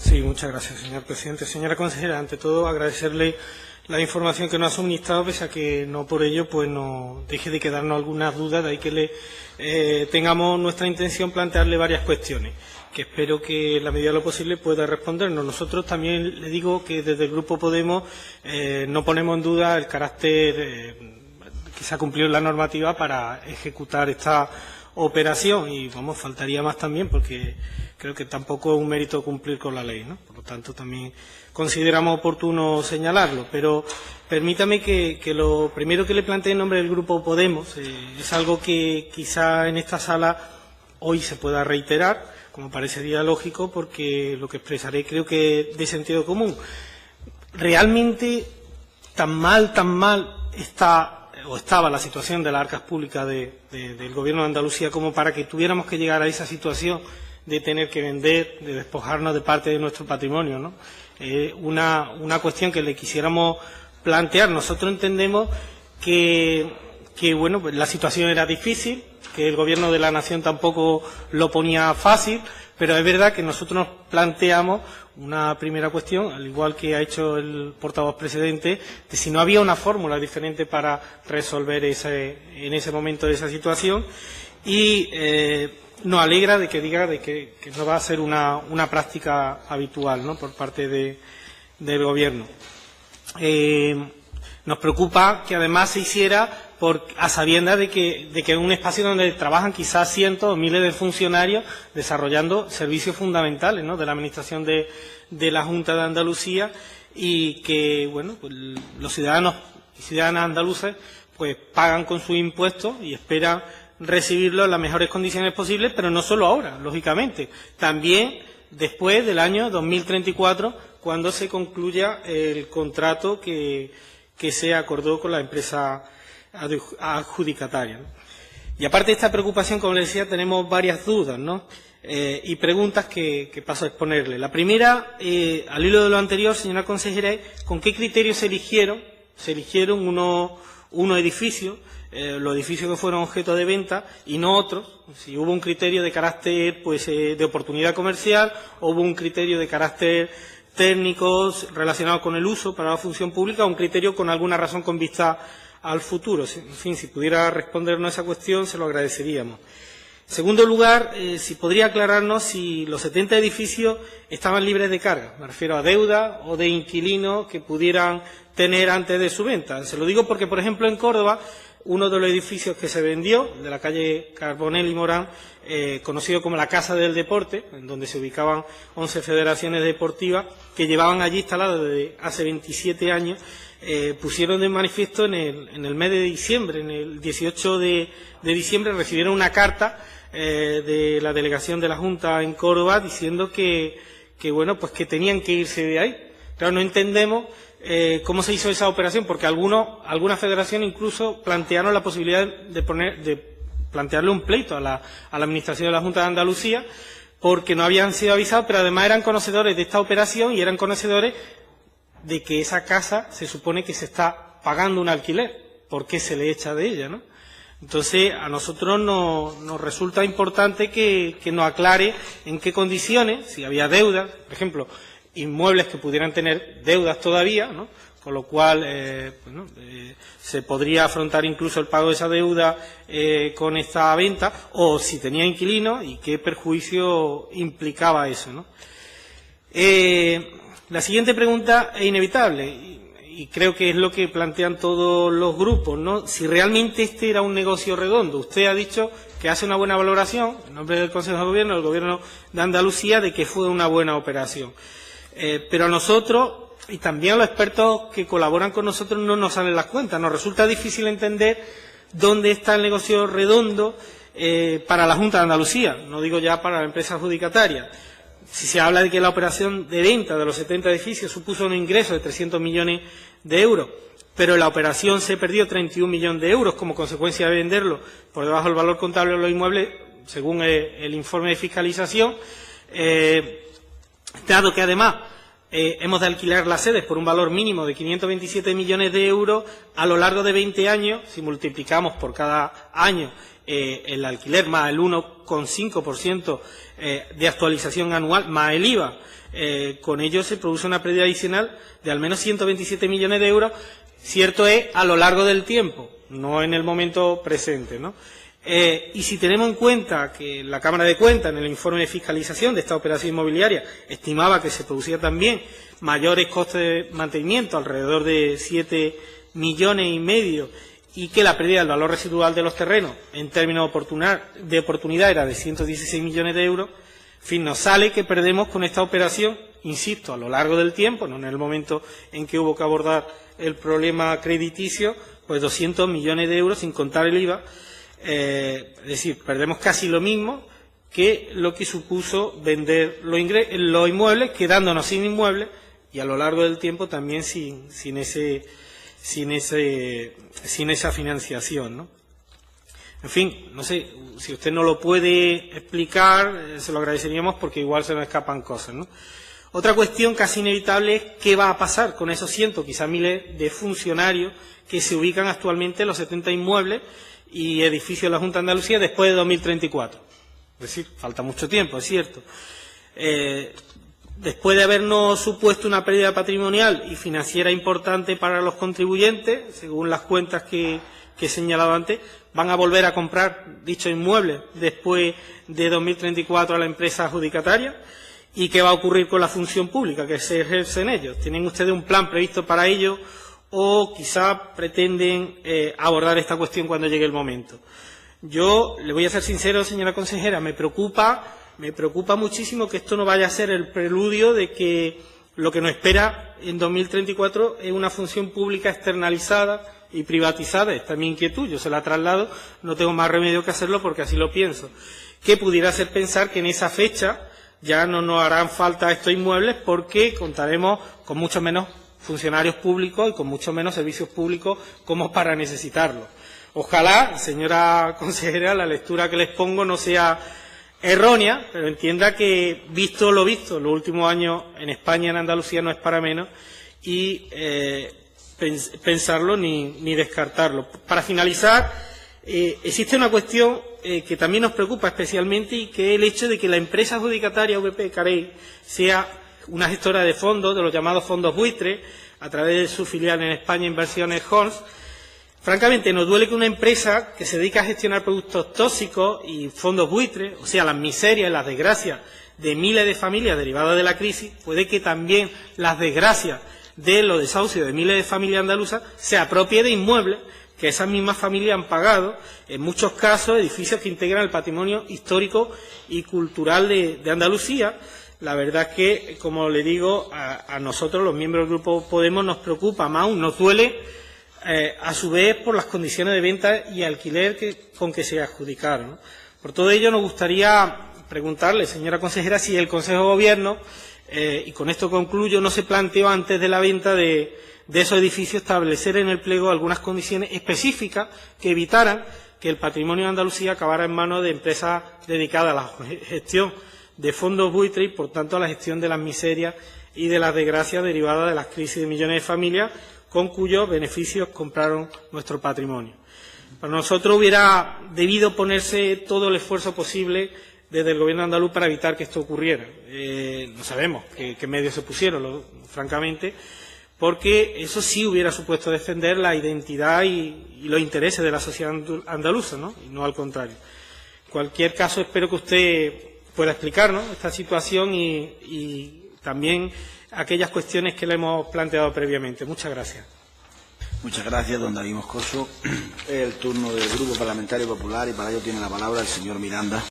Sí, muchas gracias, señor presidente. Señora consejera, ante todo agradecerle la información que nos ha suministrado, pese a que no por ello pues no deje de quedarnos algunas dudas, de ahí que tengamos nuestra intención plantearle varias cuestiones, que espero que en la medida de lo posible pueda respondernos. Nosotros también le digo que desde el Grupo Podemos no ponemos en duda el carácter que se ha cumplido en la normativa para ejecutar esta operación y, vamos, faltaría más también, porque creo que tampoco es un mérito cumplir con la ley, ¿no? Por lo tanto, también consideramos oportuno señalarlo. Pero permítame que lo primero que le plantee en nombre del Grupo Podemos es algo que quizá en esta sala hoy se pueda reiterar, como parecería lógico, porque lo que expresaré creo que es de sentido común. Realmente tan mal estaba la situación de las arcas públicas del Gobierno de Andalucía como para que tuviéramos que llegar a esa situación de tener que vender, de despojarnos de parte de nuestro patrimonio, ¿no? Una cuestión que le quisiéramos plantear. Nosotros entendemos que bueno, pues la situación era difícil, que el Gobierno de la Nación tampoco lo ponía fácil, pero es verdad que nosotros nos planteamos una primera cuestión, al igual que ha hecho el portavoz precedente, de si no había una fórmula diferente para resolver en ese momento esa situación, y nos alegra de que diga que no va a ser una práctica habitual, ¿no?, por parte del Gobierno. Nos preocupa que además se hiciera a sabiendas de que es un espacio donde trabajan quizás cientos o miles de funcionarios desarrollando servicios fundamentales, ¿no?, de la Administración de la Junta de Andalucía, y que, bueno, pues los ciudadanos y ciudadanas andaluces pues pagan con sus impuestos y esperan recibirlo en las mejores condiciones posibles, pero no solo ahora, lógicamente, también después del año 2034, cuando se concluya el contrato que se acordó con la empresa adjudicataria, ¿no? Y aparte de esta preocupación, como le decía, tenemos varias dudas, ¿no?, y preguntas que paso a exponerle. La primera, al hilo de lo anterior, señora consejera, es ¿con qué criterios se eligieron unos edificios, los edificios que fueron objeto de venta y no otros? Si hubo un criterio de carácter pues de oportunidad comercial, o hubo un criterio de carácter técnico relacionado con el uso para la función pública, o un criterio con alguna razón con vista al futuro. En fin, si pudiera respondernos a esa cuestión, se lo agradeceríamos. En segundo lugar, si podría aclararnos si los 70 edificios estaban libres de carga. Me refiero a deuda o de inquilinos que pudieran tener antes de su venta. Se lo digo porque, por ejemplo, en Córdoba, uno de los edificios que se vendió, de la calle Carbonell y Morán, conocido como la Casa del Deporte, en donde se ubicaban 11 federaciones deportivas, que llevaban allí instaladas desde hace 27 años, pusieron de manifiesto en el mes de diciembre, en el 18 de diciembre, recibieron una carta de la delegación de la Junta en Córdoba diciendo que bueno, pues que tenían que irse de ahí. Claro, no entendemos cómo se hizo esa operación, porque algunas federaciones incluso plantearon la posibilidad de plantearle un pleito a la Administración de la Junta de Andalucía, porque no habían sido avisados, pero además eran conocedores de esta operación y eran conocedores de que esa casa se supone que se está pagando un alquiler. ¿Por qué se le echa de ella, no? Entonces, a nosotros nos resulta importante que nos aclare en qué condiciones, si había deudas, por ejemplo, inmuebles que pudieran tener deudas todavía, ¿no?, con lo cual se podría afrontar incluso el pago de esa deuda con esta venta, o si tenía inquilinos y qué perjuicio implicaba eso, ¿no? La siguiente pregunta es inevitable, y creo que es lo que plantean todos los grupos, ¿no? Si realmente este era un negocio redondo. Usted ha dicho que hace una buena valoración, en nombre del Consejo de Gobierno, del Gobierno de Andalucía, de que fue una buena operación. Pero a nosotros, y también a los expertos que colaboran con nosotros, no nos salen las cuentas. Nos resulta difícil entender dónde está el negocio redondo para la Junta de Andalucía, no digo ya para la empresa adjudicataria. Si se habla de que la operación de venta de los 70 edificios supuso un ingreso de 300 millones de euros, pero en la operación se perdió 31 millones de euros como consecuencia de venderlo por debajo del valor contable de los inmuebles, según el informe de fiscalización, dado que además hemos de alquilar las sedes por un valor mínimo de 527 millones de euros a lo largo de 20 años. Si multiplicamos por cada año el alquiler más el 1,5% de actualización anual más el IVA, con ello se produce una pérdida adicional de al menos 127 millones de euros. Cierto es, a lo largo del tiempo, no en el momento presente, ¿no? Y si tenemos en cuenta que la Cámara de Cuentas, en el informe de fiscalización de esta operación inmobiliaria, estimaba que se producía también mayores costes de mantenimiento, alrededor de 7,5 millones, y que la pérdida del valor residual de los terrenos, en términos de oportunidad, era de 116 millones de euros, en fin, nos sale que perdemos con esta operación, insisto, a lo largo del tiempo, no en el momento en que hubo que abordar el problema crediticio, pues 200 millones de euros sin contar el IVA. Es decir, perdemos casi lo mismo que lo que supuso vender los inmuebles, quedándonos sin inmuebles y a lo largo del tiempo también sin esa financiación, ¿no? En fin, no sé, si usted no lo puede explicar, se lo agradeceríamos porque igual se nos escapan cosas, ¿no? Otra cuestión casi inevitable es qué va a pasar con esos cientos, quizás miles de funcionarios que se ubican actualmente en los 70 inmuebles y edificios de la Junta de Andalucía después de 2034. Es decir, falta mucho tiempo, es cierto. Después de habernos supuesto una pérdida patrimonial y financiera importante para los contribuyentes, según las cuentas que he señalado antes, van a volver a comprar dichos inmuebles después de 2034 a la empresa adjudicataria. ¿Y qué va a ocurrir con la función pública que se ejerce en ellos? ¿Tienen ustedes un plan previsto para ello o quizá pretenden abordar esta cuestión cuando llegue el momento? Yo le voy a ser sincero, señora consejera, me preocupa muchísimo que esto no vaya a ser el preludio de que lo que nos espera en 2034 es una función pública externalizada y privatizada. Esta es mi inquietud, yo se la traslado, no tengo más remedio que hacerlo porque así lo pienso. Que pudiera hacer pensar que en esa fecha ya no nos harán falta estos inmuebles porque contaremos con mucho menos funcionarios públicos y con mucho menos servicios públicos como para necesitarlos. Ojalá, señora consejera, la lectura que les pongo no sea errónea, pero entienda que, visto lo visto, los últimos años en España y en Andalucía no es para menos, y pensarlo ni descartarlo. Para finalizar, existe una cuestión que también nos preocupa especialmente y que es el hecho de que la empresa adjudicataria VP Carey sea una gestora de fondos, de los llamados fondos buitres, a través de su filial en España, Inversiones Horns. Francamente, nos duele que una empresa que se dedica a gestionar productos tóxicos y fondos buitres, o sea, las miserias y las desgracias de miles de familias derivadas de la crisis, puede que también las desgracias de los desahucios de miles de familias andaluzas se apropie de inmuebles que esas mismas familias han pagado, en muchos casos, edificios que integran el patrimonio histórico y cultural de Andalucía. La verdad es que, como le digo, a nosotros, los miembros del Grupo Podemos, nos preocupa más aún, nos duele, a su vez, por las condiciones de venta y alquiler con que se adjudicaron, ¿no? Por todo ello, nos gustaría preguntarle, señora consejera, si el Consejo de Gobierno, y con esto concluyo, no se planteó antes de la venta de esos edificios establecer en el pliego algunas condiciones específicas que evitaran que el patrimonio de Andalucía acabara en manos de empresas dedicadas a la gestión de fondos buitre y, por tanto, a la gestión de las miserias y de las desgracias derivadas de las crisis de millones de familias con cuyos beneficios compraron nuestro patrimonio. Para nosotros hubiera debido ponerse todo el esfuerzo posible desde el Gobierno andaluz para evitar que esto ocurriera. No sabemos qué medios se pusieron, francamente, porque eso sí hubiera supuesto defender la identidad y los intereses de la sociedad andaluza, ¿no? Y no al contrario. En cualquier caso, espero que usted pueda explicarnos esta situación y también aquellas cuestiones que le hemos planteado previamente. Muchas gracias. Muchas gracias, don David Moscoso. El turno del Grupo Parlamentario Popular y para ello tiene la palabra el señor Miranda.